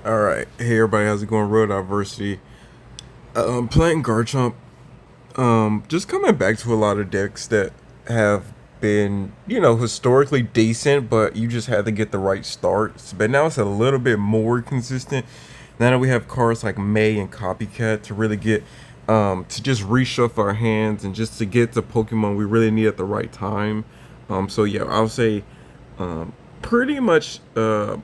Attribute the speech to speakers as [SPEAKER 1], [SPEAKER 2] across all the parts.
[SPEAKER 1] All right, hey everybody, how's it going? Road Diversity. Playing Garchomp. Just coming back to a lot of decks that have been, historically decent, but you just had to get the right starts. But now it's a little bit more consistent. Now that we have cards like May and Copycat to really get, to just reshuffle our hands and just to get the Pokemon we really need at the right time. So yeah, I'll say, um, pretty much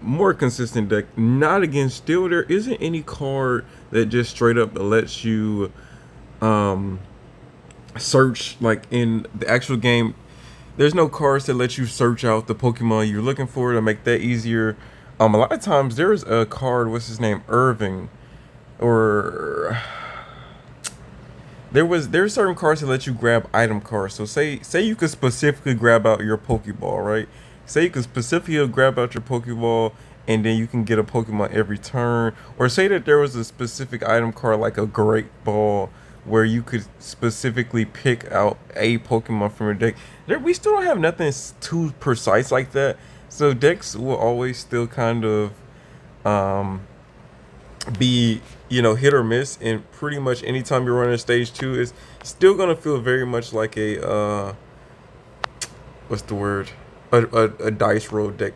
[SPEAKER 1] more consistent deck. Not against Steel. There isn't any card that just straight up lets you um search like in the actual game. There's no cards that let you search out the Pokemon you're looking for to make that easier. A lot of times there's a card, what's his name, Irving, or there's certain cards that let you grab item cards. So say you could specifically grab out your Pokeball, right? Say you could specifically grab out your Pokeball and then you can get a Pokemon every turn. Or say that there was a specific item card like a Great Ball where you could specifically pick out a Pokemon from your deck. We still don't have nothing too precise like that. So decks will always still kind of um be hit or miss, and pretty much anytime you're running stage 2 is still gonna feel very much like a what's the word, a dice roll deck.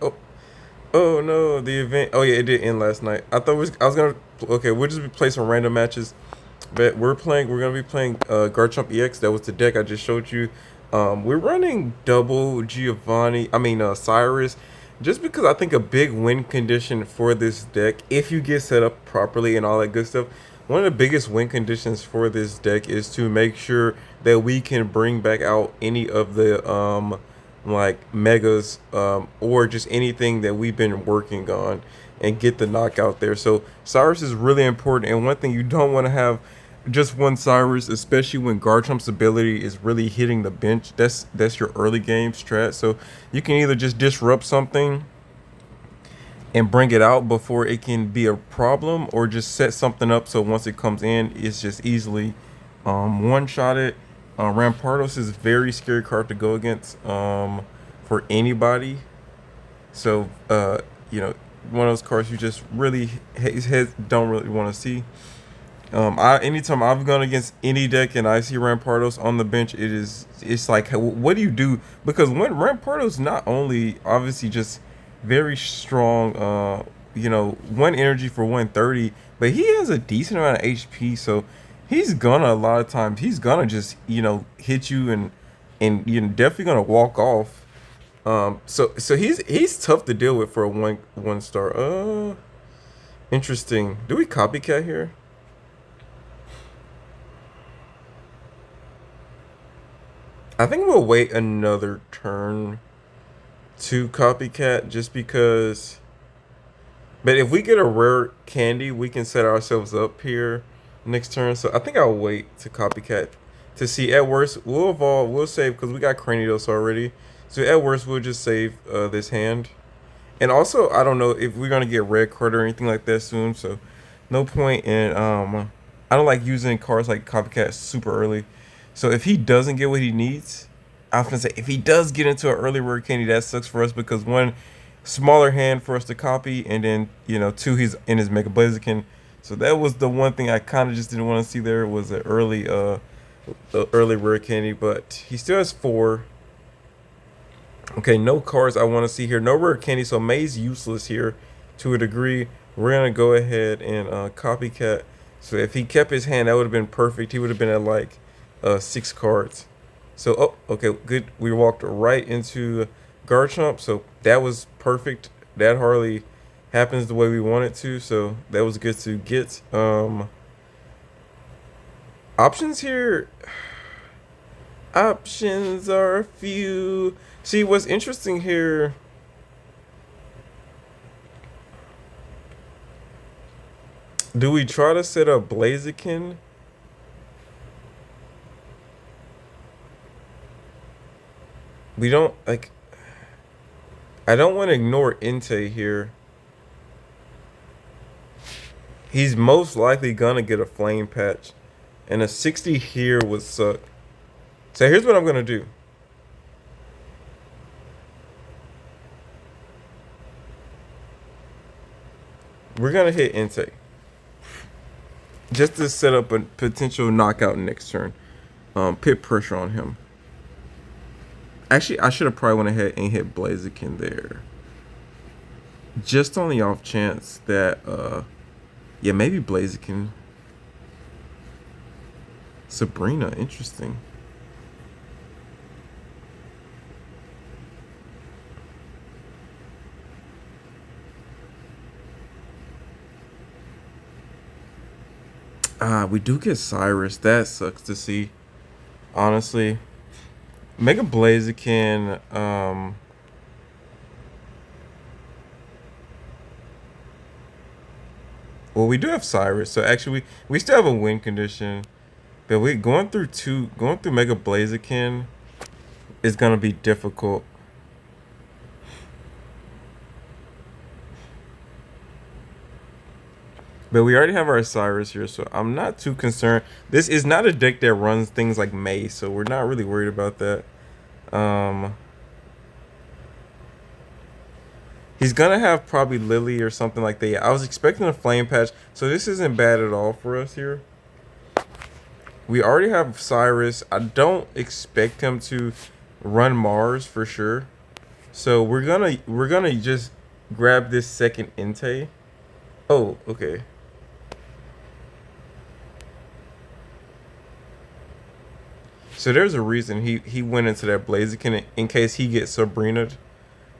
[SPEAKER 1] Oh no, the event, oh yeah, it did end last night. I was gonna, okay, we'll just be playing some random matches, but we're gonna be playing Garchomp EX. That was the deck I just showed you. We're running double Giovanni, Cyrus, just because I think a big win condition for this deck, if you get set up properly and all that good stuff, one of the biggest win conditions for this deck is to make sure that we can bring back out any of the like megas, or just anything that we've been working on and get the knockout there. So Cyrus is really important, and one thing you don't want to have just one Cyrus, especially when Garchomp's ability is really hitting the bench. That's your early game strat. So you can either just disrupt something and bring it out before it can be a problem, or just set something up so once it comes in, it's just easily one shot it. Rampardos is a very scary card to go against for anybody. So one of those cards you just really don't really want to see. I anytime I've gone against any deck and I see Rampardos on the bench, it's like, what do you do? Because when Rampardos not only obviously just very strong, one energy for 130, but he has a decent amount of HP, so he's gonna, a lot of times he's gonna just hit you, and you're definitely gonna walk off. So he's tough to deal with for a one star. Interesting. Do we copycat here? I think we'll wait another turn to copycat just because. But if we get a rare candy, we can set ourselves up here next turn. So I think I'll wait to copycat to see. At worst, we'll evolve. We'll save because we got Cranidos already. So at worst, we'll just save this hand. And also, I don't know if we're gonna get red card or anything like that soon. So no point in I don't like using cards like copycat super early. So if he doesn't get what he needs, I often say if he does get into an early rare candy, that sucks for us because one, smaller hand for us to copy, and then two, he's in his Mega Blaziken. So that was the one thing I kind of just didn't want to see there, was an early rare candy, but he still has four. Okay, no cards I want to see here, no rare candy, so May's useless here to a degree. We're gonna go ahead and copycat. So if he kept his hand, that would have been perfect. He would have been at like 6 cards. So, oh, okay, good. We walked right into Garchomp, so that was perfect. That hardly happens the way we want it to, so that was good to get. Options here. Options are few. See, what's interesting here. Do we try to set up Blaziken? We don't, like, I don't want to ignore Entei here. He's most likely gonna get a flame patch, and a 60 here would suck. So here's what I'm gonna do. We're gonna hit Entei just to set up a potential knockout next turn. Pit pressure on him. Actually, I should have probably went ahead and hit Blaziken there. Just on the off chance that, yeah, maybe Blaziken. Sabrina, interesting. We do get Cyrus. That sucks to see. Honestly. Mega Blaziken, well, we do have Cyrus, so actually we still have a win condition. But we going through Mega Blaziken is gonna be difficult. But we already have our Cyrus here, so I'm not too concerned. This is not a deck that runs things like May, so we're not really worried about that. Um, he's gonna have probably Lily or something like that. Yeah, I was expecting a Flame Patch, so this isn't bad at all for us here. We already have Cyrus. I don't expect him to run Mars for sure. So we're gonna just grab this second Entei. Oh, okay. So there's a reason he went into that Blaziken in case he gets Sabrina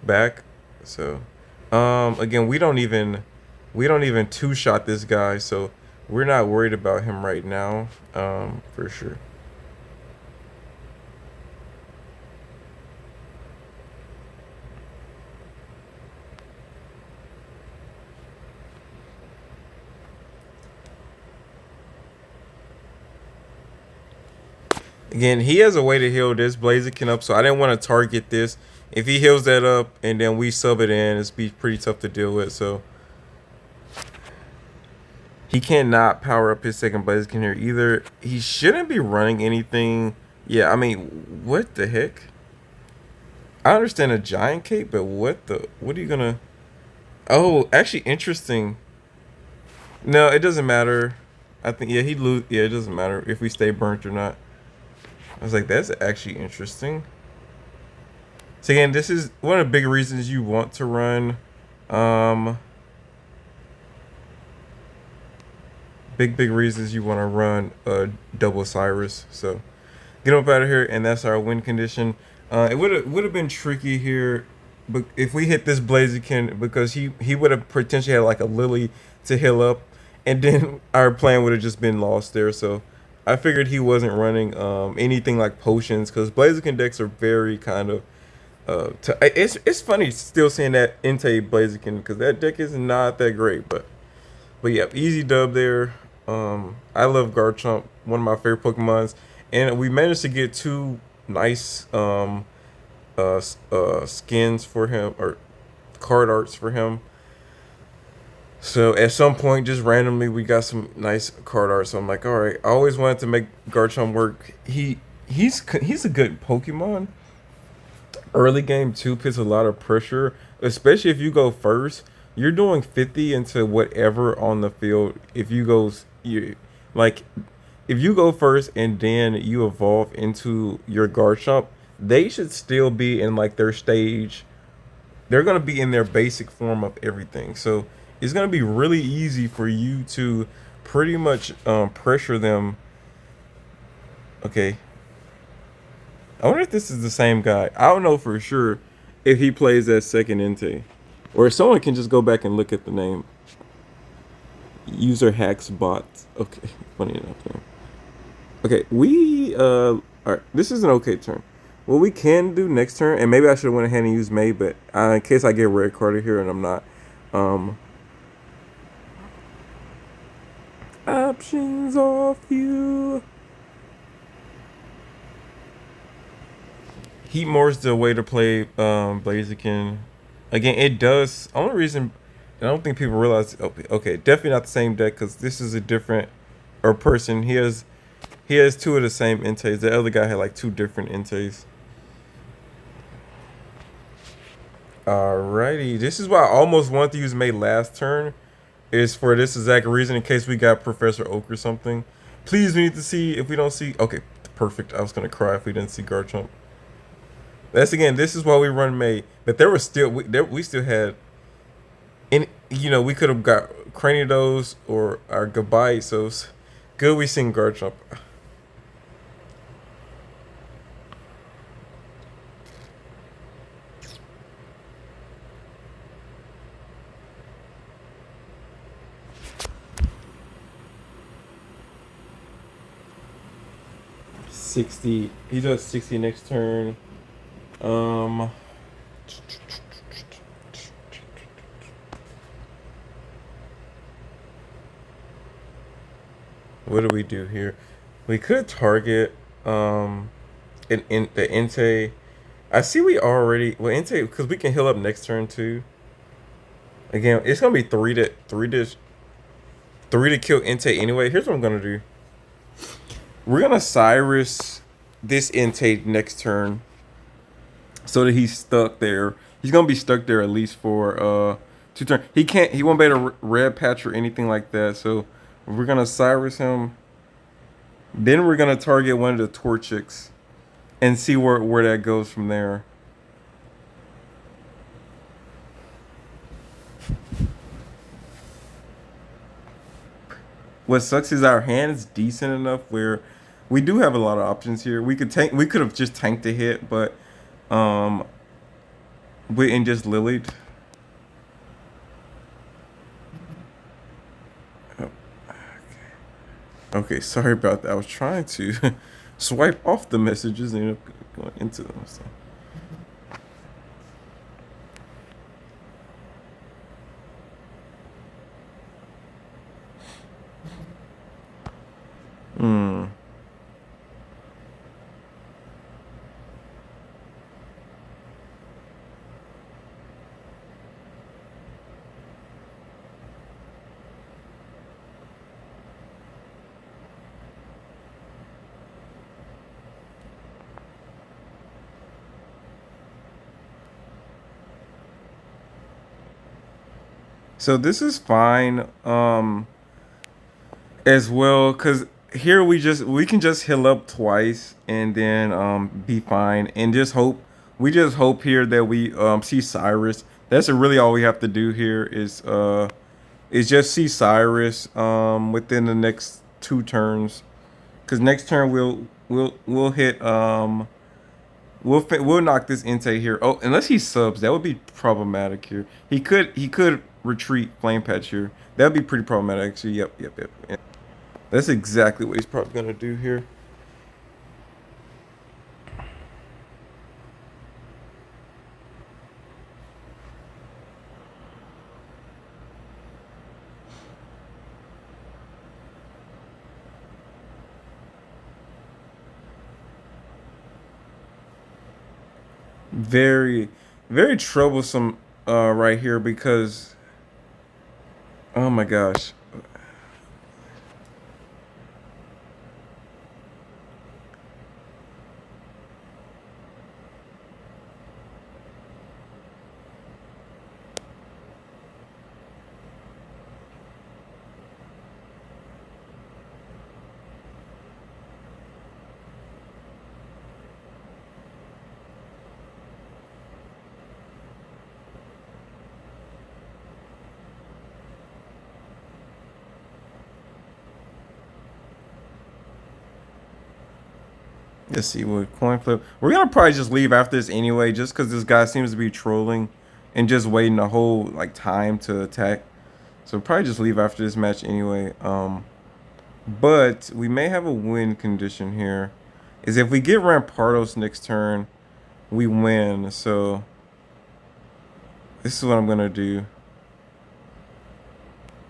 [SPEAKER 1] back. So again, we don't even two shot this guy, so we're not worried about him right now, for sure. Again, he has a way to heal this Blaziken up, so I didn't want to target this. If he heals that up and then we sub it in, it's be pretty tough to deal with. So he cannot power up his second Blaziken here either. He shouldn't be running anything. Yeah, I mean, what the heck? I understand a giant cape, but what are you gonna? Oh, actually, interesting. No, it doesn't matter. I think yeah, he'd lose. Yeah, it doesn't matter if we stay burnt or not. I was like, that's actually interesting. So again, this is one of the big reasons you want to run. Um, big reasons you want to run a double Cyrus. So get up out of here, and that's our win condition. It would have been tricky here, but if we hit this Blaziken, because he would have potentially had like a Lily to heal up, and then our plan would have just been lost there. So I figured he wasn't running anything like potions, because Blaziken decks are very kind of it's funny still seeing that Entei Blaziken, because that deck is not that great, but yeah, easy dub there. I love Garchomp, one of my favorite Pokemons, and we managed to get two nice skins for him, or card arts for him. So at some point, just randomly, we got some nice card art. So I'm like, all right, I always wanted to make Garchomp work. He's a good Pokemon. Early game too puts a lot of pressure, especially if you go first. You're doing 50 into whatever on the field. If you go, you like, if you go first and then you evolve into your Garchomp, they should still be in like their stage. They're gonna be in their basic form of everything. So it's gonna be really easy for you to pretty much pressure them. Okay, I wonder if this is the same guy. I don't know for sure if he plays that second Entei. Or if someone can just go back and look at the name. User hacks bots. Okay, funny enough. Man. Okay, alright, this is an okay turn. What we can do next turn, and maybe I should have went ahead and used May, but in case I get red carded here and I'm not. Options off you. Heatmore's the way to play Blaziken. Again, it does. Only reason I don't think people realize. Okay, definitely not the same deck, because this is a different or person. He has two of the same Enteis. The other guy had like two different Enteis. Alrighty, this is why I almost wanted to use May last turn, is for this exact reason in case we got Professor Oak or something. Please, we need to see if we don't see. Okay, perfect. I was gonna cry if we didn't see Garchomp. That's again. This is why we run May. But there was still we still had, and we could have got Cranidos or our goodbye. So good we seen Garchomp. 60. He does 60 next turn. Um, what do we do here? We could target in the Entei. I see we already Entei because we can heal up next turn too. Again, it's gonna be three to kill Entei anyway. Here's what I'm gonna do. We're gonna Cyrus this Entei next turn so that he's stuck there. He's gonna be stuck there at least for 2 turns. He won't be able to red patch or anything like that. So we're gonna Cyrus him. Then we're gonna target one of the Torchics and see where that goes from there. What sucks is our hand is decent enough where we do have a lot of options here. We could have just tanked a hit, but um we and just lilied. Oh, okay, sorry about that. I was trying to swipe off the messages and ended up going into them. So. Hmm. So this is fine. As well, cause here we can just heal up twice and then be fine and just hope here that we see Cyrus. That's really all we have to do here is just see Cyrus within the next 2 turns. Cause next turn we'll hit we'll knock this Entei here. Oh, unless he subs, that would be problematic here. He could retreat Flame Patch here. That would be pretty problematic actually. Yep. That's exactly what he's probably gonna do here. Very, very troublesome right here because oh my gosh. Let's see what coin flip. We're gonna probably just leave after this anyway, just because this guy seems to be trolling and just waiting the whole like time to attack. So probably just leave after this match anyway. But we may have a win condition here. Is if we get Rampardos next turn, we win. So this is what I'm gonna do.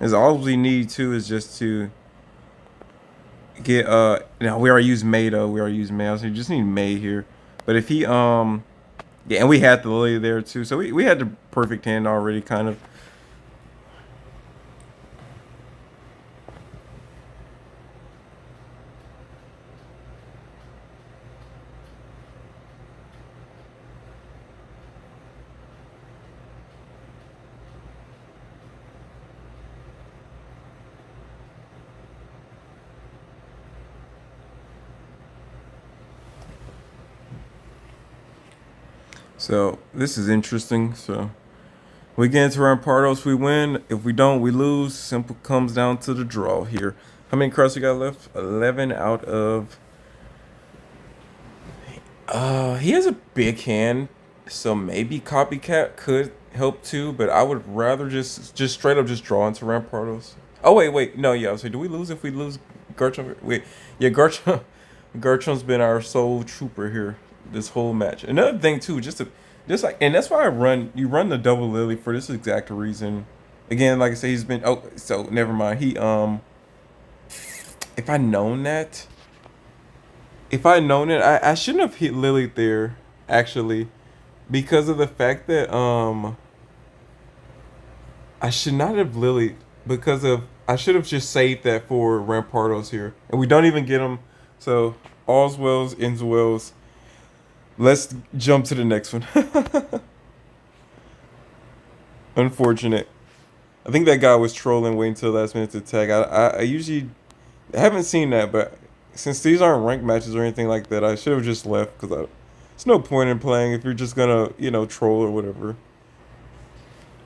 [SPEAKER 1] Is all we need to is just to get now we already use May though. We already use May. So we just need May here. But if he yeah, and we had the Lily there too. So we had the perfect hand already kind of. So this is interesting. So we get into Rampardos, we win. If we don't, we lose. Simple comes down to the draw here. How many cards we got left? 11 out of. He has a big hand, so maybe Copycat could help too. But I would rather just straight up just draw into Rampardos. Oh wait, no, yeah. So do we lose if we lose Garchomp? Wait, yeah, Garchomp. Garchomp's been our sole trooper here this whole match. Another thing too, just like, and that's why you run the double Lily for this exact reason. Again, like I said, he's been. Oh, so never mind. If I known that. If I known it, I shouldn't have hit Lily there, actually, because of the fact that I should not have Lily because of I should have just saved that for Rampardos here, and we don't even get him. So all's wells ends wells. Let's jump to the next one. Unfortunate. I think that guy was trolling, waiting till the last minute to tag. I usually haven't seen that, but since these aren't ranked matches or anything like that, I should have just left because there's no point in playing if you're just gonna, troll or whatever.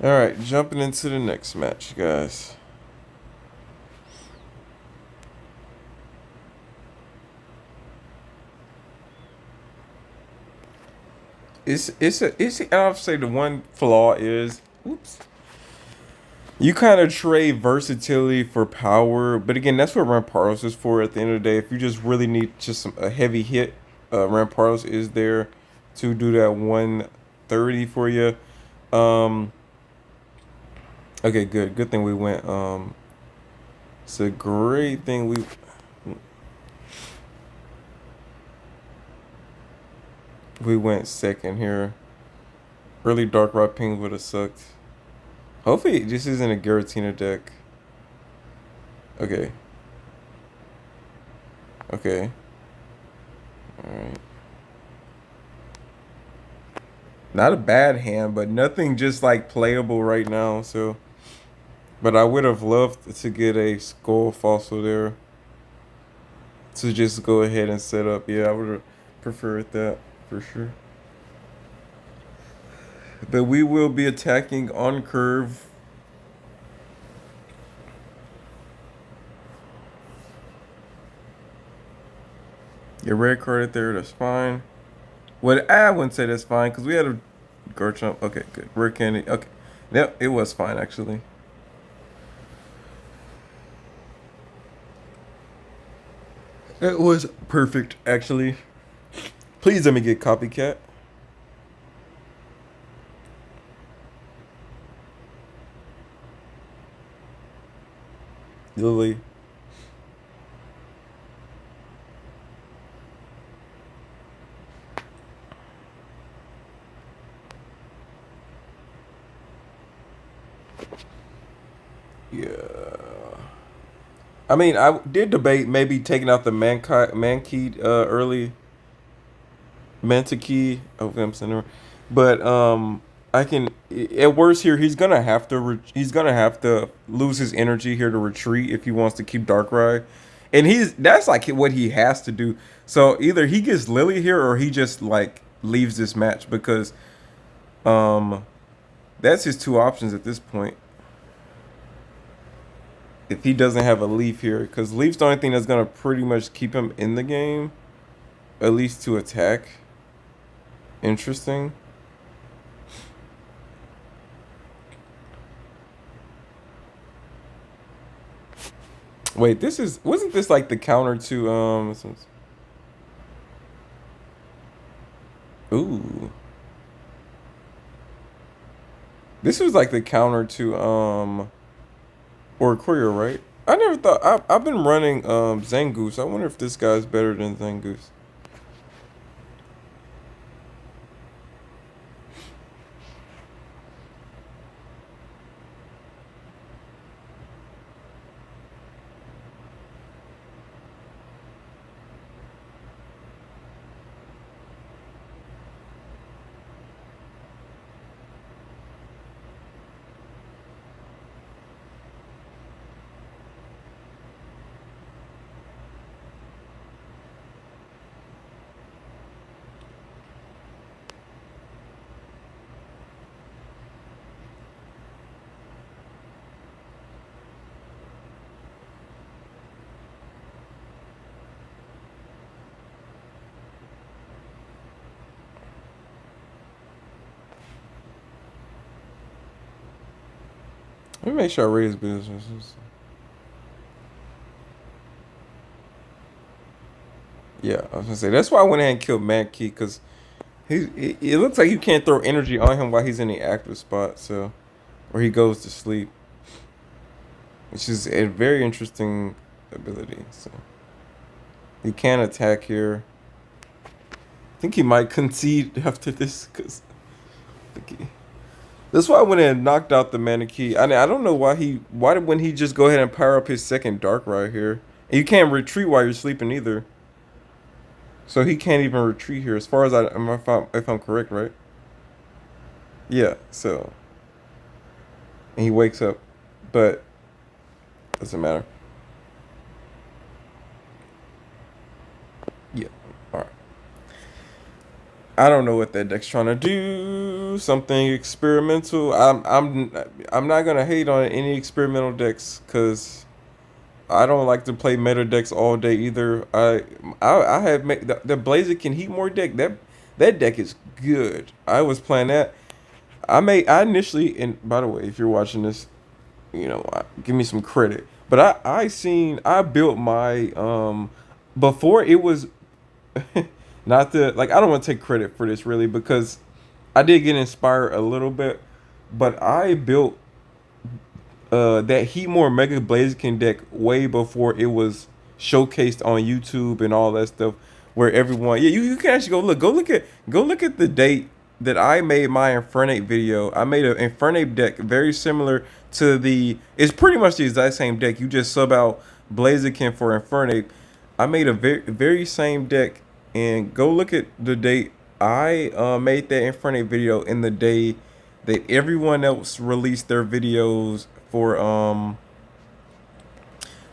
[SPEAKER 1] All right, jumping into the next match, guys. I'll say the one flaw is, oops, you kind of trade versatility for power, but again, that's what Rampardos is for. At the end of the day, if you just really need just a heavy hit, Rampardos is there to do that 130 for you. Um, okay, good thing we went. It's a great thing we went second here. Early Dark Rod Ping would have sucked. Hopefully, this isn't a Giratina deck. Okay. Okay. Alright. Not a bad hand, but nothing just like playable right now, so. But I would have loved to get a Skull Fossil there. To just go ahead and set up. Yeah, I would have preferred that for sure. But we will be attacking on curve. Your red card there, that's fine. What I wouldn't say that's fine because we had a Garchomp. Okay, good. Rare candy. Okay, yep, it was fine actually. It was perfect actually. Please let me get Copycat. Lily. Yeah. I mean, I did debate maybe taking out the Mankey early. Mantikey. Oh, I'm saying, but I can. At worst here, he's gonna have to. He's gonna have to lose his energy here to retreat if he wants to keep Darkrai, and that's like what he has to do. So either he gets Lily here or he just like leaves this match because that's his two options at this point. If he doesn't have a Leaf here, because Leaf's the only thing that's gonna pretty much keep him in the game, at least to attack. Interesting. Wait, wasn't this like the counter to ooh. This was like the counter to Oricorio, right? I never thought I've been running Zangoose. I wonder if this guy's better than Zangoose. Let me make sure I read his business. Yeah, I was gonna say that's why I went ahead and killed Mankey because it looks like you can't throw energy on him while he's in the active spot, so or he goes to sleep, which is a very interesting ability. So he can attack here. I think he might concede after this because that's why I went and knocked out the Manakee. I mean, I don't know why did when he just go ahead and power up his second Dark right here. And you can't retreat while you're sleeping either. So he can't even retreat here as far as if I'm correct, right? Yeah, so and he wakes up, but doesn't matter. Yeah. All right. I don't know what that deck's trying to do. Something experimental. I'm not gonna hate on any experimental decks because I don't like to play meta decks all day either. I have made the Blaziken Heatmore deck. That deck is good. I was playing that. I initially, and by the way, if you're watching this, give me some credit. But I built my before it was not the like I don't want to take credit for this really because I did get inspired a little bit, but I built that Heatmore Mega Blaziken deck way before it was showcased on YouTube and all that stuff. Where everyone, yeah, you can actually go look at the date that I made my Infernape video. I made an Infernape deck very similar to it's pretty much the exact same deck. You just sub out Blaziken for Infernape. I made a very same deck, and go look at the date I made that Infernape video in the day that everyone else released their videos for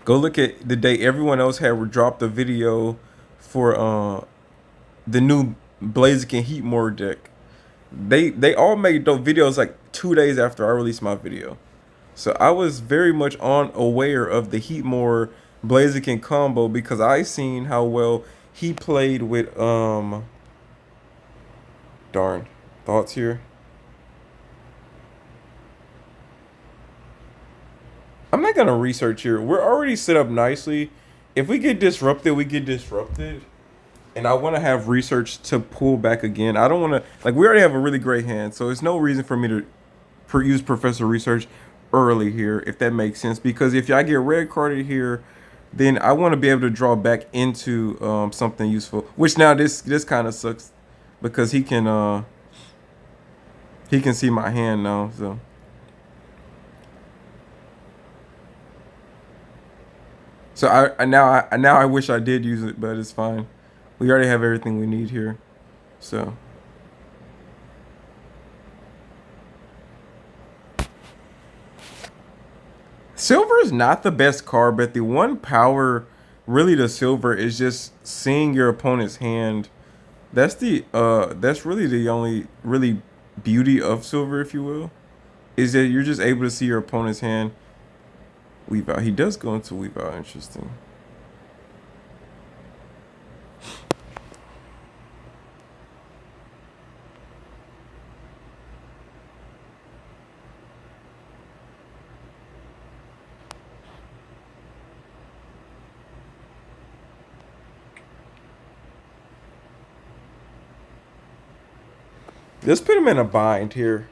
[SPEAKER 1] go look at the day everyone else had dropped a video for the new Blaziken Heatmore deck. They all made those videos like 2 days after I released my video. So I was very much unaware of the Heatmore Blaziken combo because I seen how well he played with darn thoughts here. I'm not gonna research here. We're already set up nicely. If we get disrupted, we get disrupted. And I want to have research to pull back again. I don't want to we already have a really great hand, so there's no reason for me to use Professor Research early here, if that makes sense. Because if I get red carded here, then I want to be able to draw back into something useful. Which now this kind of sucks because he can see my hand now. So now I wish I did use it, but it's fine. We already have everything we need here. So silver is not the best card, but the one power really to silver is just seeing your opponent's hand. That's really the only really beauty of silver, if you will, is that you're just able to see your opponent's hand. Weave out. He does go into weave out. Interesting. Let's put him in a bind here.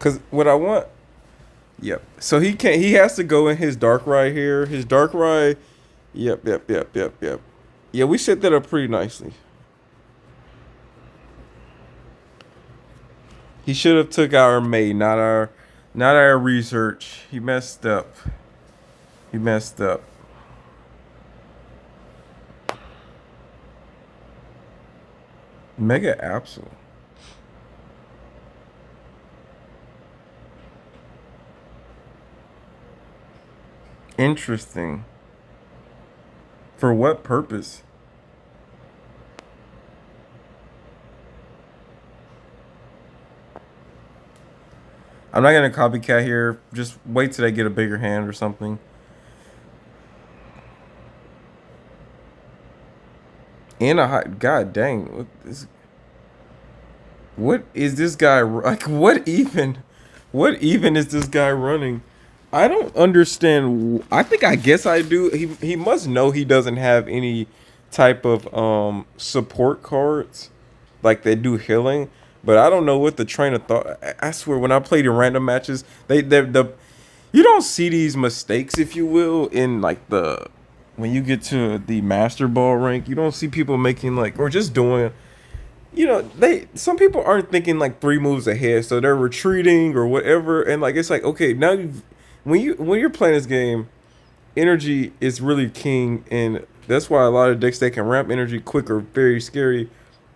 [SPEAKER 1] Cause what I want, yep. So he can't. He has to go in his Darkrai here. His Darkrai, yep. Yeah, we set that up pretty nicely. He should have took our mate, not our research. He messed up. He messed up. Mega Absol. Interesting. For what purpose? I'm not gonna copycat here. Just wait till they get a bigger hand or something. And a high. God dang. What is this guy like? What even is this guy running? I don't understand. I think I guess I do. He must know he doesn't have any type of support cards like they do healing. But I don't know what the trainer thought. I swear when I played in random matches, the you don't see these mistakes, if you will, in like the when you get to the master ball rank. You don't see people making like or just doing, they some people aren't thinking like three moves ahead, so they're retreating or whatever, and like it's like okay, now when you're playing this game, energy is really king, and that's why a lot of decks that can ramp energy quick are very scary,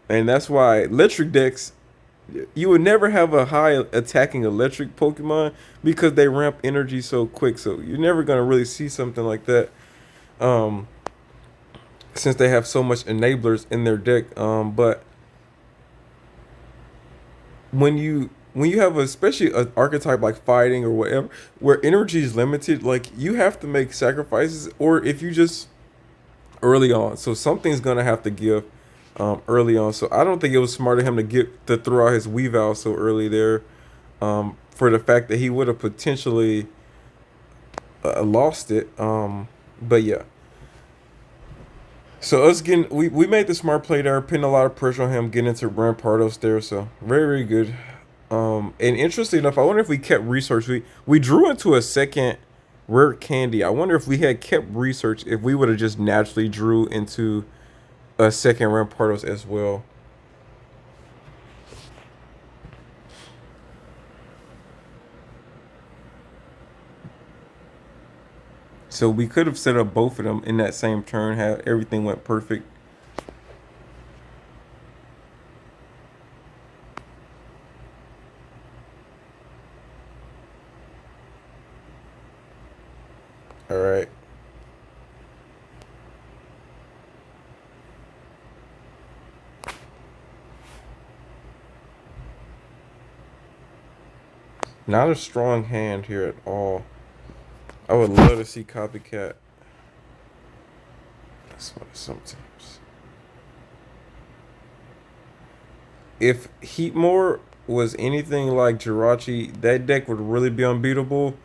[SPEAKER 1] and that's why electric decks, you would never have a high attacking electric Pokemon because they ramp energy so quick, so you're never gonna really see something like that, um, since they have so much enablers in their deck, but when you have especially an archetype like fighting or whatever where energy is limited, like you have to make sacrifices, or if you just early on, so something's gonna have to give early on. So I don't think it was smart of him to throw out his Weavile so early there, for the fact that he would have potentially lost it, but yeah. So us getting we made the smart play there, putting a lot of pressure on him, getting into Rampardos there. So very very good. And interesting enough, I wonder if we kept research. We drew into a second rare candy. I wonder if we had kept research, if we would have just naturally drew into a second Rampardos as well. So we could have set up both of them in that same turn, have everything went perfect. All right. Not a strong hand here at all. I would love to see copycat. That's what sometimes. If Heatmore was anything like Jirachi, that deck would really be unbeatable.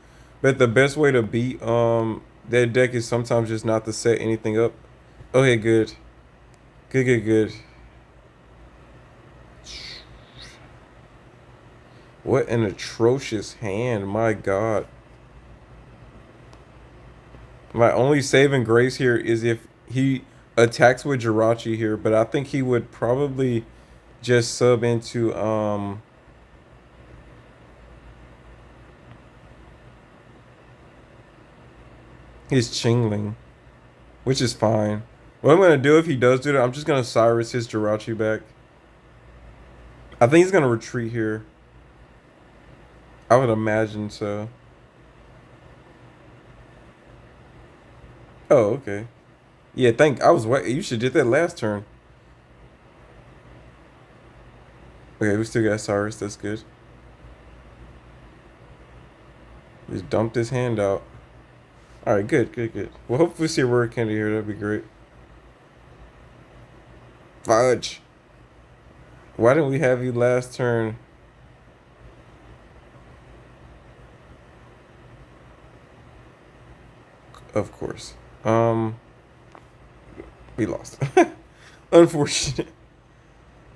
[SPEAKER 1] But the best way to beat that deck is sometimes just not to set anything up. Okay, good. Good, good, good. What an atrocious hand, my god. My only saving grace here is if he attacks with Jirachi here, but I think he would probably just sub into his Chingling, which is fine. What I'm gonna do if he does do that, I'm just gonna Cyrus his Jirachi back. I think he's gonna retreat here. I would imagine so. Oh, okay. Yeah, I was wait. You should did that last turn. Okay, we still got Cyrus. That's good. Just dumped his hand out. All right, good, good, good. Well, hopefully we see a rare candy here. That'd be great. Fudge. Why didn't we have you last turn? Of course. We lost. Unfortunate.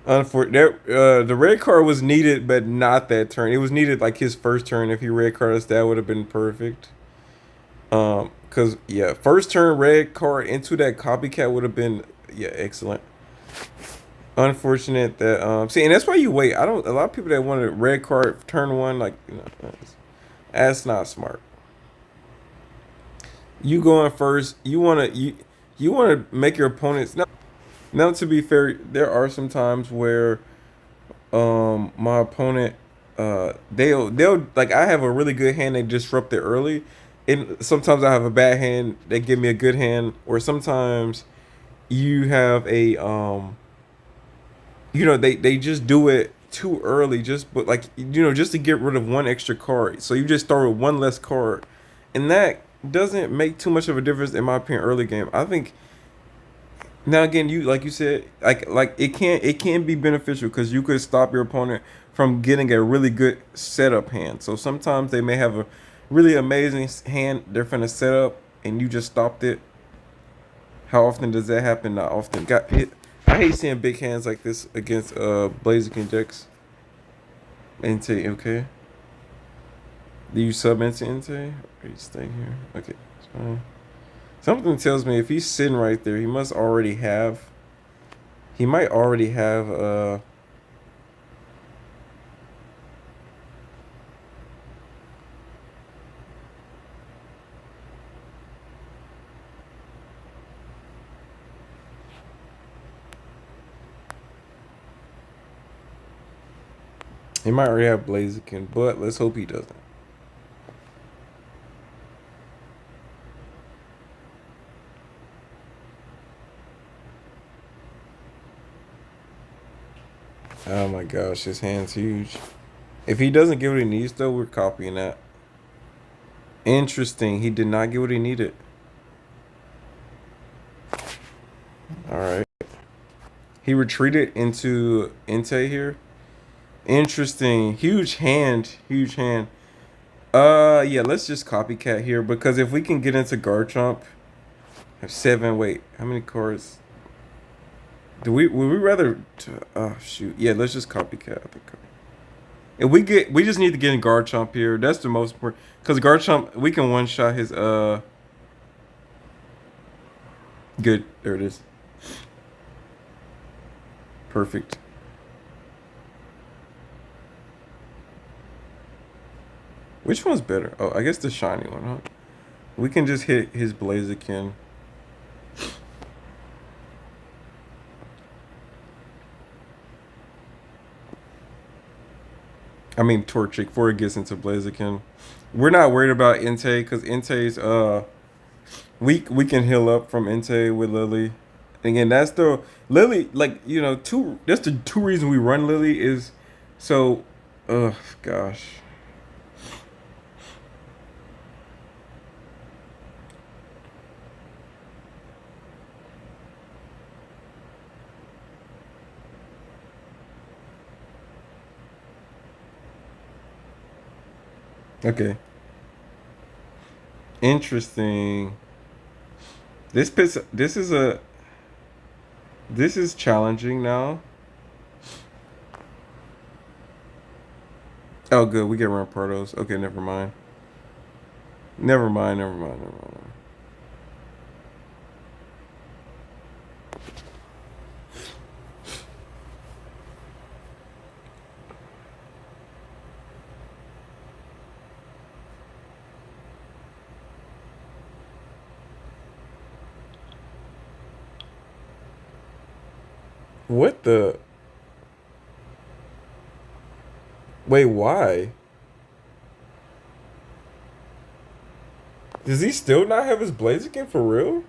[SPEAKER 1] Unfortunate. The red card was needed, but not that turn. It was needed like his first turn. If he red carded us, that would have been perfect. Cause yeah, first turn red card into that copycat would have been, yeah, excellent. Unfortunate that see, and that's why you wait. I don't. A lot of people that wanted red card turn one, like that's not smart. You going first. You want to make your opponents now. To be fair, there are some times where my opponent they'll like I have a really good hand, they disrupt it early, and sometimes I have a bad hand, they give me a good hand, or sometimes you have a they just do it too early, just but like just to get rid of one extra card, so you just start with one less card, and that doesn't make too much of a difference in my opinion early game. I think Now again, you like you said, like it can be beneficial because you could stop your opponent from getting a really good setup hand. So sometimes they may have a really amazing hand they're finna set up, and you just stopped it. How often does that happen? Not often. Got hit. I hate seeing big hands like this against Blaziken decks. Entei, okay. Do you sub into Entei? Or you stay here? Okay, it's fine. Something tells me if he's sitting right there, he must already have. He might already have. He might already have Blaziken, but let's hope he doesn't. Oh my gosh, his hand's huge. If he doesn't get what he needs, though, we're copying that. Interesting. He did not get what he needed. All right. He retreated into Entei here. Interesting. Huge hand. Huge hand. Yeah, let's just copycat here because if we can get into Garchomp, have seven. Wait, how many cards? Would we rather? Oh shoot. Yeah, let's just copycat. I think. If we just need to get in Garchomp here. That's the most important because Garchomp we can one shot his. Good. There it is. Perfect. Which one's better? Oh, I guess the shiny one, huh? We can just hit his Blaziken. I mean Torchic before it gets into Blaziken. We're not worried about Entei because Entei's we can heal up from Entei with Lily. Again, that's the Lily like two. That's the two reasons we run Lily is so. Gosh. Okay. Interesting. This is a this is challenging now. Oh, good. We get Rampardos. Okay, never mind. Never mind. Never mind. Never mind. What the? Wait, why? Does he still not have his Blaziken for real?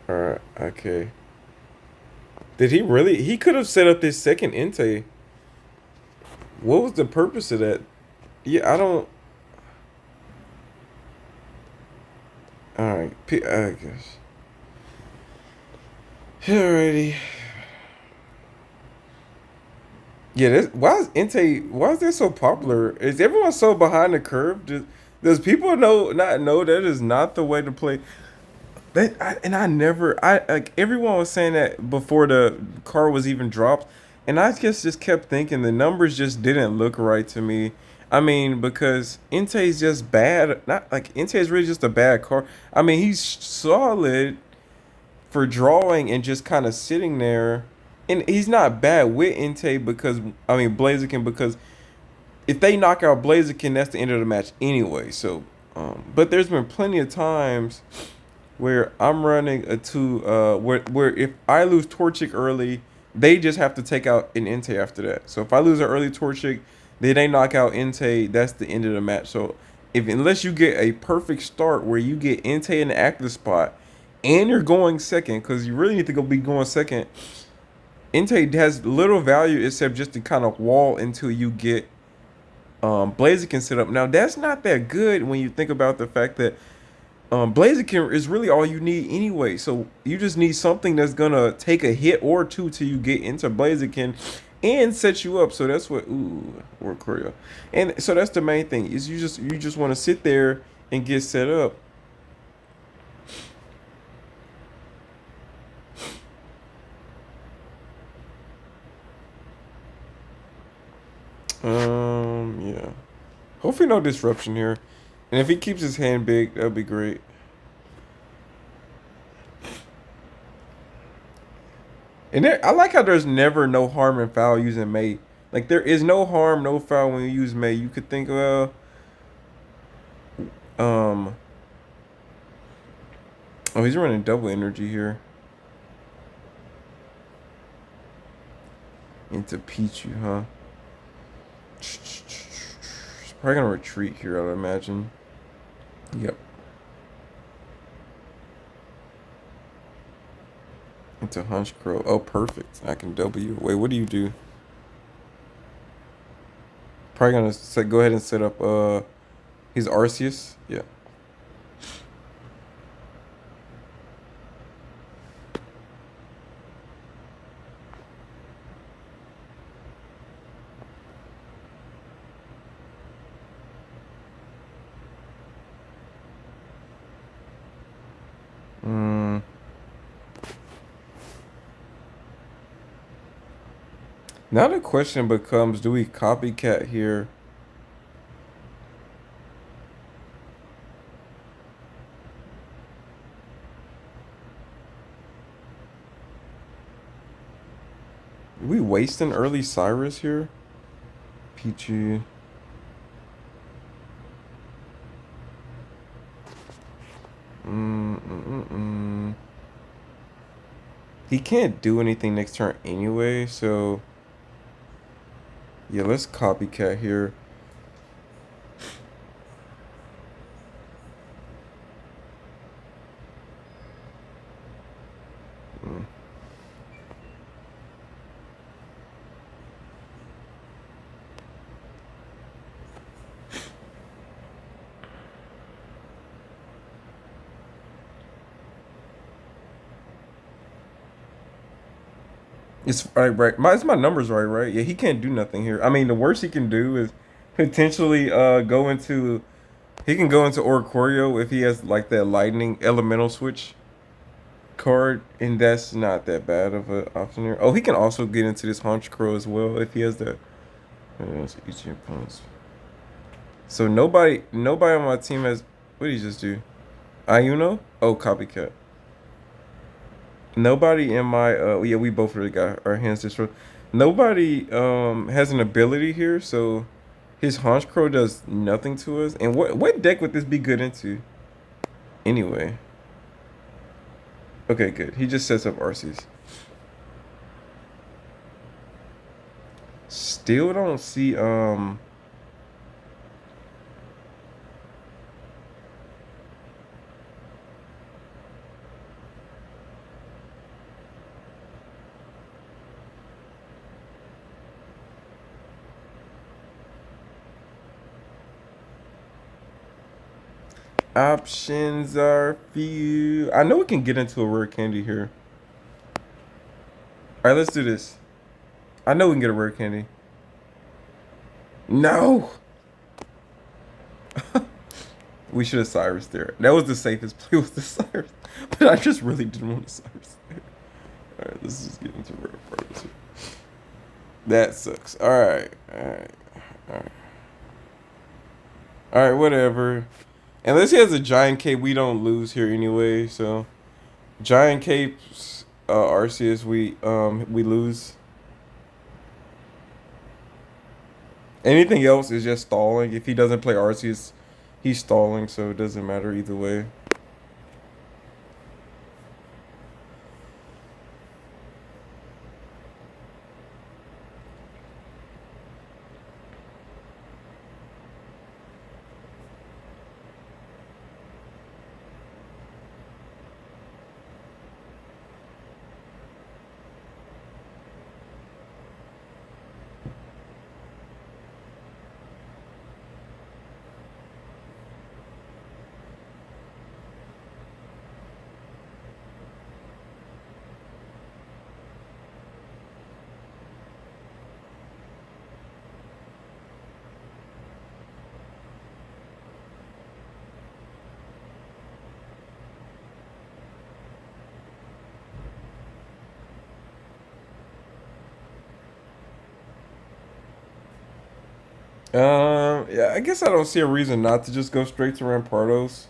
[SPEAKER 1] Alright, okay. Did he really? He could have set up this second Entei. What was the purpose of that? Yeah, I don't. Alright, I guess. Alrighty. Yeah, why is Entei? Why is that so popular? Is everyone so behind the curve? Does people not know that is not the way to play? And I never, I like everyone was saying that before the car was even dropped, and I just kept thinking the numbers just didn't look right to me. I mean, because Entei's just bad. Not like Entei's really just a bad car. I mean, he's solid for drawing and just kind of sitting there, and he's not bad with Entei because I mean Blaziken because if they knock out Blaziken, that's the end of the match anyway. So, but there's been plenty of times where I'm running a two where if I lose Torchic early, they just have to take out an Entei after that. So if I lose an early Torchic, then they knock out Entei, that's the end of the match. So if unless you get a perfect start where you get Entei in the active spot and you're going second, because you really need to be going second, Entei has little value except just to kind of wall until you get Blaziken set up. Now that's not that good when you think about the fact that Blaziken is really all you need anyway. So you just need something that's gonna take a hit or two till you get into Blaziken and set you up. So that's what or Korea. And so that's the main thing is you just want to sit there and get set up. Yeah. Hopefully no disruption here. And if he keeps his hand big, that'd be great. And there, I like how there's never no harm and foul using May. Like there is no harm, no foul when you use May. You could think, well, um, oh, he's running double energy here into Pichu, huh? He's probably gonna retreat here, I would imagine. Yep. Into Hunch Crow. Oh, perfect. I can W. Wait, what do you do? Probably gonna go ahead and set up. He's Arceus. Yeah. Mm. Now the question becomes: do we copycat here? Are we wasting early Cyrus here? Pichu. He can't do anything next turn anyway, so yeah, let's copycat here. Mm. It's right. My numbers right? Yeah, he can't do nothing here. I mean, the worst he can do is potentially go into. He can go into Oricorio if he has like that lightning elemental switch card, and that's not that bad of an option here. Oh, he can also get into this Haunch Crow as well if he has that. Each opponent's. So nobody on my team has. What did he just do? Ayuno? Oh, copycat. Nobody in my yeah, we both really got our hands destroyed. Nobody has an ability here, so his Haunch Crow does nothing to us. And what deck would this be good into? Anyway. Okay, good. He just sets up Arceus. Still don't see options are few. I know we can get into a rare candy here. Alright, let's do this. I know we can get a rare candy. No! We should have Cyrus there. That was the safest play was the Cyrus. But I just really didn't want to Cyrus there. Alright, let's just get into rare pros here. That sucks. Alright. Alright, whatever. Unless he has a giant cape, we don't lose here anyway, so giant capes Arceus we lose. Anything else is just stalling. If he doesn't play Arceus, he's stalling, so it doesn't matter either way. Yeah, I guess I don't see a reason not to just go straight to Rampardos.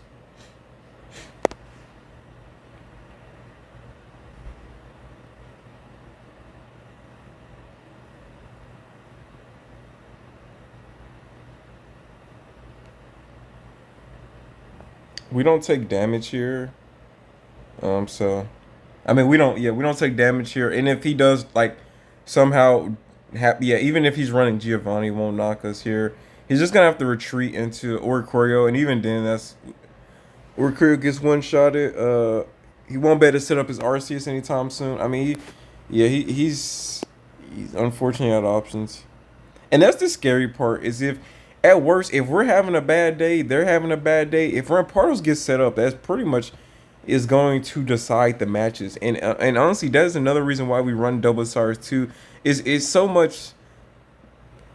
[SPEAKER 1] We don't take damage here. So I mean, we don't. Yeah, we don't take damage here. And if he does, like, somehow, yeah, even if he's running Giovanni, he won't knock us here. He's just gonna have to retreat into Oricorio, and even then, that's Oricorio gets one shotted. He won't be able to set up his Arceus anytime soon. I mean, he's unfortunately out of options. And that's the scary part is if, at worst, if we're having a bad day, they're having a bad day. If Rampardos gets set up, that's pretty much is going to decide the matches. And honestly, that is another reason why we run double Cyrus too. Is so much.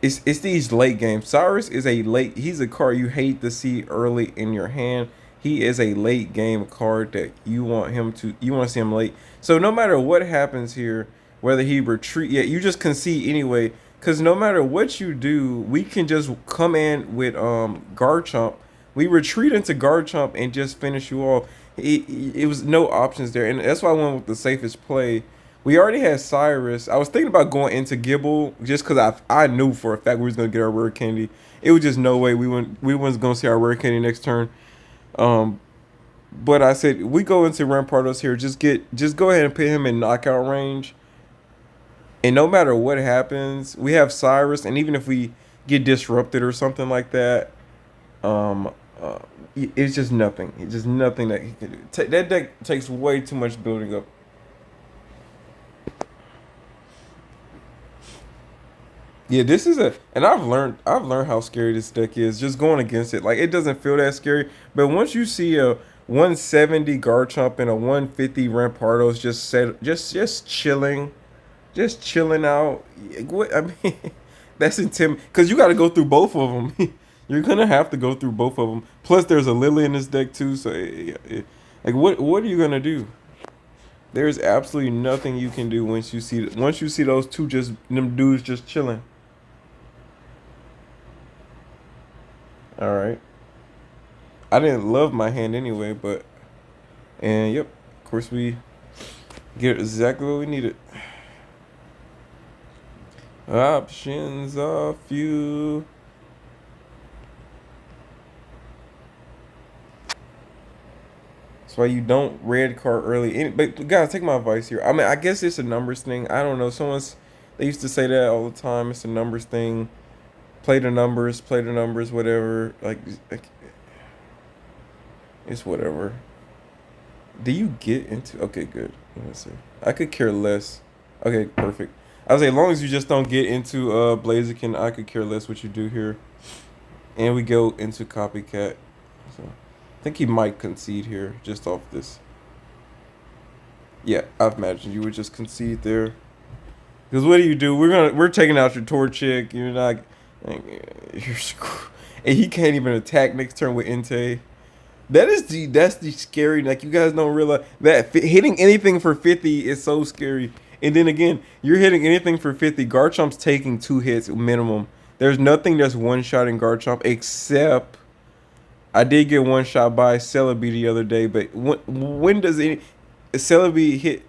[SPEAKER 1] It's these late games. Cyrus is a late. He's a card you hate to see early in your hand. He is a late game card that you want him to. You want to see him late. So no matter what happens here, whether he retreat, yeah, you just concede anyway. Cause no matter what you do, we can just come in with Garchomp. We retreat into Garchomp and just finish you off. It was no options there, and that's why I went with the safest play. We already had Cyrus. I was thinking about going into Gibble just because I knew for a fact we was gonna get our rare candy. It was just no way we wasn't gonna see our rare candy next turn. Um, but I said we go into Rampardos here. Just go ahead and put him in knockout range. And no matter what happens, we have Cyrus, and even if we get disrupted or something like that, um, uh, it's just nothing. It's just nothing that he can do. That deck takes way too much building up. Yeah, this is and I've learned how scary this deck is. Just going against it, like it doesn't feel that scary, but once you see a 170 Garchomp and a 150 Rampardos just chilling out. What I mean, that's intimidating because you got to go through both of them. You're gonna have to go through both of them. Plus, there's a Lily in this deck too. So, like, what are you gonna do? There's absolutely nothing you can do once you see those two just them dudes just chilling. All right. I didn't love my hand anyway, but and yep, of course we get exactly what we needed. Options are few. That's why you don't red card early. But guys, take my advice here. I mean, I guess it's a numbers thing. I don't know. They used to say that all the time. It's a numbers thing. Play the numbers, whatever. Like it's whatever. Do you get into? Okay, good. Let's see. I could care less. Okay, perfect. I was like, as long as you just don't get into Blaziken, I could care less what you do here. And we go into copycat. So I think he might concede here just off this. Yeah, I've imagined you would just concede there. Because what do you do? We're taking out your Torchic. You're not. You're screwed. And he can't even attack next turn with Entei. That's the scary. Like you guys don't realize that hitting anything for 50 is so scary. And then again, you're hitting anything for 50. Garchomp's taking 2 hits minimum. There's nothing that's one shot in Garchomp except I did get one shot by Celebi the other day. But when does any Celebi hit?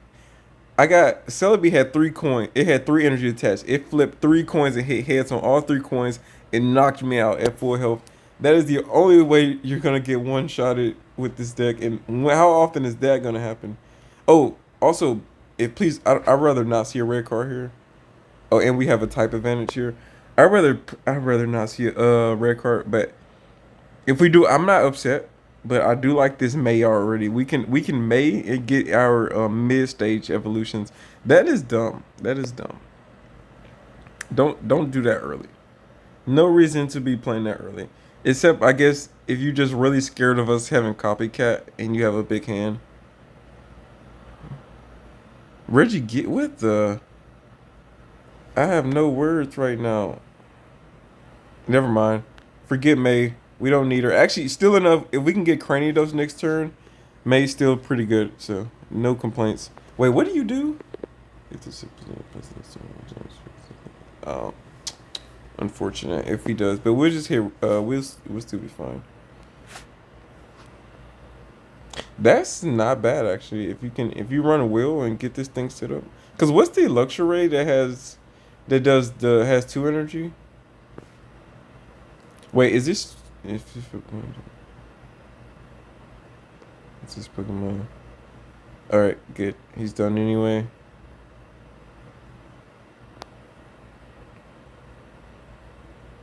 [SPEAKER 1] I got Celebi had 3 coins. It had 3 energy attached. It flipped 3 coins and hit heads on all 3 coins and knocked me out at full health. That is the only way you're gonna get one shotted with this deck. And how often is that gonna happen? Oh, also, if please, I'd rather not see a red card here. Oh, and we have a type advantage here. I'd rather not see a red card. But if we do, I'm not upset. But I do like this May already. We can May and get our mid stage evolutions. That is dumb. That is dumb. Don't do that early. No reason to be playing that early. Except I guess if you're just really scared of us having copycat and you have a big hand. Reggie, get with the. I have no words right now. Never mind. Forget May. We don't need her. Actually, still enough. If we can get Cranidos next turn, May's still pretty good. So, no complaints. Wait, what do you do? Um, Unfortunate if he does, but we'll just hit. We'll still be fine. That's not bad actually. If you run a wheel and get this thing set up. Cause what's the luxury that has two energy? Wait, is this? If it's this Pokemon. All right, good. He's done anyway.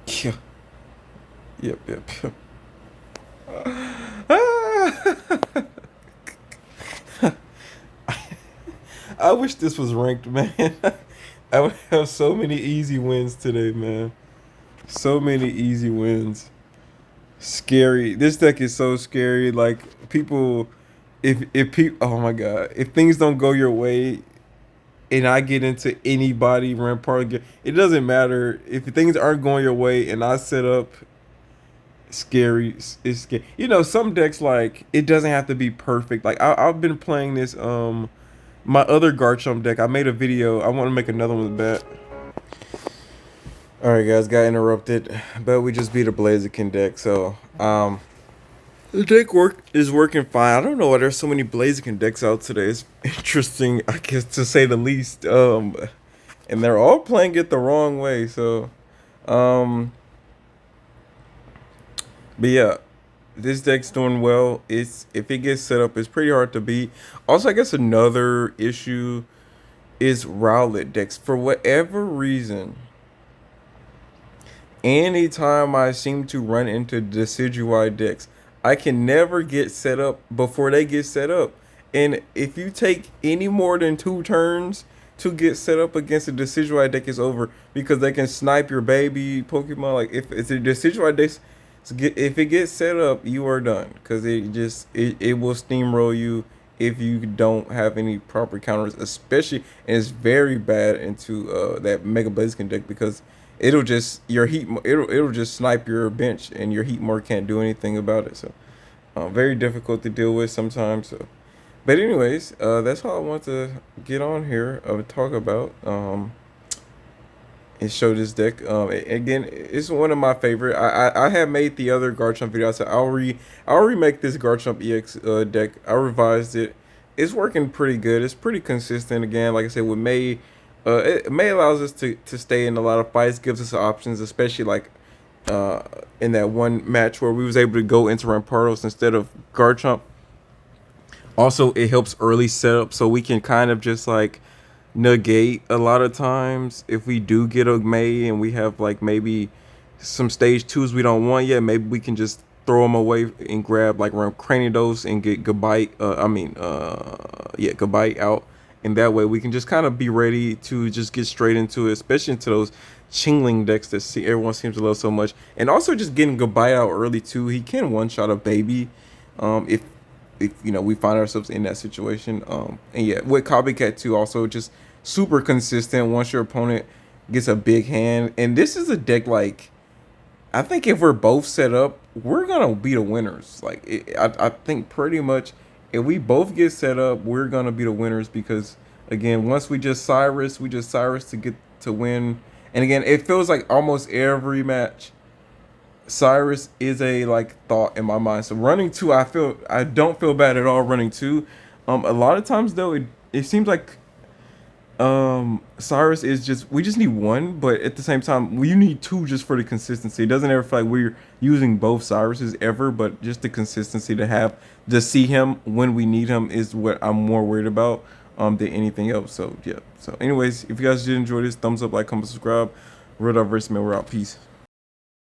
[SPEAKER 1] Yeah. Yep. Yep. I wish this was ranked, man. I would have so many easy wins today, man. So many easy wins. Scary. This deck is so scary. Like people, if people, oh my god, if things don't go your way, and I get into anybody Rampart, it doesn't matter if things aren't going your way, and I set up scary. It's scary. You know, some decks like it doesn't have to be perfect. Like I've been playing this my other Garchomp deck. I made a video. I want to make another one with that. All right, guys, got interrupted, but we just beat a Blaziken deck. So the deck is working fine. I don't know why there's so many Blaziken decks out today. It's interesting, I guess, to say the least. And they're all playing it the wrong way. So, but yeah, this deck's doing well. It's if it gets set up, it's pretty hard to beat. Also, I guess another issue is Rowlet decks. For whatever reason, anytime I seem to run into Decidueye decks, I can never get set up before they get set up. And if you take any more than 2 turns to get set up against a Decidueye deck, it's over because they can snipe your baby Pokemon. Like if it's a Decidueye deck, if it gets set up, you are done because it will steamroll you if you don't have any proper counters, especially, and it's very bad into that Mega Blaziken deck because it'll just it'll just snipe your bench and your Heatmore can't do anything about it. So very difficult to deal with sometimes. So, but anyways, that's all I want to get on here talk about. And show this deck. Again, it's one of my favorite. I have made the other Garchomp video. I said I'll remake this Garchomp EX deck. I revised it. It's working pretty good. It's pretty consistent. Again, like I said, with May, May allows us to stay in a lot of fights. Gives us options, especially like in that one match where we was able to go into Rampardos instead of Garchomp. Also, it helps early setup, so we can kind of just like negate a lot of times if we do get a May and we have like maybe some stage 2s we don't want yet. Maybe we can just throw them away and grab like Cranidos and get Gabite. Gabite out, and that way we can just kind of be ready to just get straight into it, especially into those Chingling decks that everyone seems to love so much. And also just getting Gabite out early too. He can one shot a baby, if you know we find ourselves in that situation. And yeah, with Copycat too, also just super consistent once your opponent gets a big hand. And this is a deck like I think if we're both set up, we're gonna be the winners. Like I think pretty much if we both get set up, we're gonna be the winners because again, once we just Cyrus to get to win. And again, it feels like almost every match Cyrus is a like thought in my mind. So running 2, I don't feel bad at all running 2. A lot of times though, it seems like Cyrus is just we just need 1, but at the same time we need 2 just for the consistency. It doesn't ever feel like we're using both Cyruses ever, but just the consistency to see him when we need him is what I'm more worried about than anything else. So yeah. So anyways, if you guys did enjoy this, thumbs up, like, comment, subscribe. Real Diversity Man, we're out. Peace.